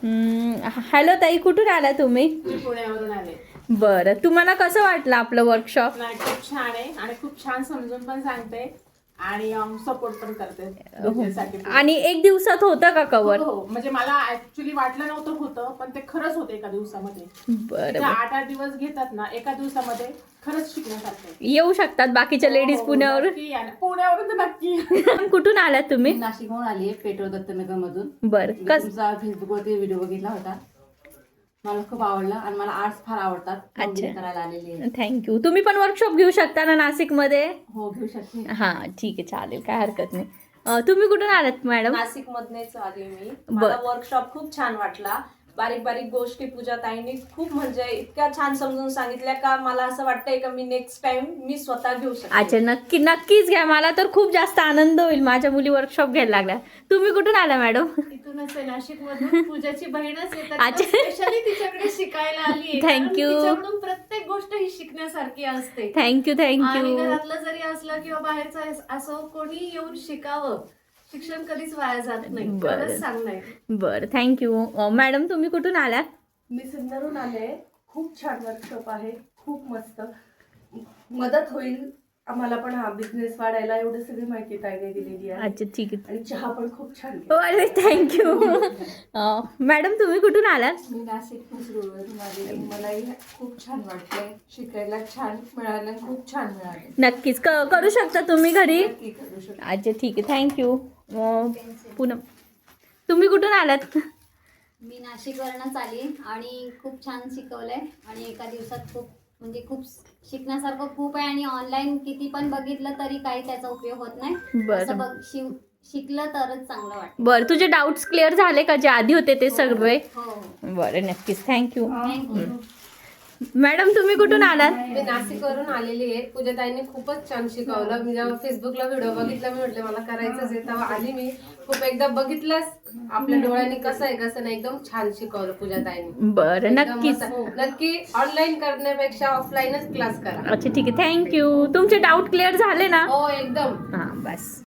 Hello ताई, कुठून आला तुम्ही? मी पुण्यावरून आले. बरं, तुम्हाला कसं वाटलं आपलं वर्कशॉप? नाही, खूप छान आहे आणि खूप छान समजून पण सांगते आणि सपोर्ट पण करते businessसाठी. आणि एक दिवसात होतं का हो कव्हर? हो, म्हणजे मला ऍक्च्युली वाटलं नव्हतं होतं, पण ते खरंच होते एका दिवसामध्ये. बरं, 8-8 दिवस घेतात ना, एका दिवसामध्ये खरंच शिकण्यासारखं आहे. येऊ शकतात बाकीच्या लेडीज हो, पुण्यावरून. नक्की या. पुण्यावरून तर नक्की. कुठून आलात तुम्ही? मी नाशिकहून आली आहे, पेट्रोल दत्तनगर मधून. बरं, मी तुमचा फेसबुकवरती व्हिडिओ बघितला होता, मला खूप आवडला आणि मला आर्ट्स फार आवडतात. अच्छा. मी करायला आलेली आहे. थँक्यू. तुम्ही पण वर्कशॉप घेऊ शकता ना नाशिकमध्ये? हो, घेऊ शकते. हां, ठीक आहे, चालेल, काय हरकत नाही. तुम्ही कुठून आलात मॅडम? नाशिक मधनेच आली मी. बर. मला वर्कशॉप खूप छान वाटला. बारीक बारीक गोष्टी पूजा ताईंनी खूप म्हणजे इतक्या छान समजून सांगितल्या का मला असं वाटतंय का मी नेक्स्ट टाइम मी स्वतः घेऊ शकते. अच्छा, नक्कीच घ्या. मला तर खूप जास्त आनंद होईल माझ्या मुली वर्कशॉप घ्यायला लागल्या. तुम्ही कुठून आला मॅडम? इथूनच आहे, नाशिक मधून. पूजाची बहीणच अच्छा. येतात, स्पेशली तिच्याकडे शिकायला आली. Thank you. तिच्याकडून प्रत्येक गोष्ट ही शिकण्यासारखी असते. थँक्यू आणि थँक्यू. घरातलं जरी असलं किंवा बाहेरचं असो, कोणी येऊन शिकावं. शिक्षण कधीच वाया जात नाही. बरं. खरंच सांगणं. बरं, थँक्यू. मॅडम तुम्ही कुठून आलात? मी सिन्नरहून आले. खूप छान वर्कशॉप आहे, खूप मस्त मदत होईल आम्हाला पण हा बिझनेस वाढायला. एवढी सगळी माहिती ताईने दिलेली आहे अच्छा, ठीक आहे. आणि चहा पण खूप छान हो, अरे थँक्यू. मॅडम तुम्ही कुठून आलात? मी नाशिक रोडवरून आली आहे. मलाही खूप छान वाटलंय, शिकायला छान मिळालं, खूप छान मिळालं. नक्कीच करू शकता तुम्ही घरी. नक्की करू शकते. अच्छा, ठीक आहे, थँक्यू. पुन्हा तुम्ही कुठून आलात? मी नाशिकवरूनच आली आणि खूप छान शिकवलंय आणि एका दिवसात खूप शिकण्यासारखं खूप आहे आणि ऑनलाईन किती पण बघितलं तरी काही त्याचा उपयोग होत नाही. बरं. असं शिकलं तरच चांगलं वाटतं. बरं, तुझे डाऊट्स क्लिअर झाले का जे आधी होते ते सर्व? हो. बरं, नक्कीच, थँक्यू. थँक्यू. मॅडम तुम्ही कुठून आलात? मी नाशिकवरून आलेली आहे. पूजा ताईने खूपच छान शिकवलं. मी जेव्हा फेसबुकला व्हिडिओ बघितला, मी म्हटलं मला करायचंच आहे, तेव्हा आली मी. खूप एकदा बघितलंच आपल्या डोळ्यांनी कसं आहे कसं नाही, एकदम छान शिकवलं पूजा ताईने. बरं, एकदम नक्कीच. मस्त. नक्की ऑनलाईन करण्यापेक्षा ऑफलाईनच क्लास करा. अच्छा, ठीक आहे, थँक्यू. तुमचे डाऊट क्लिअर झाले ना? हो, एकदम. हां, बस.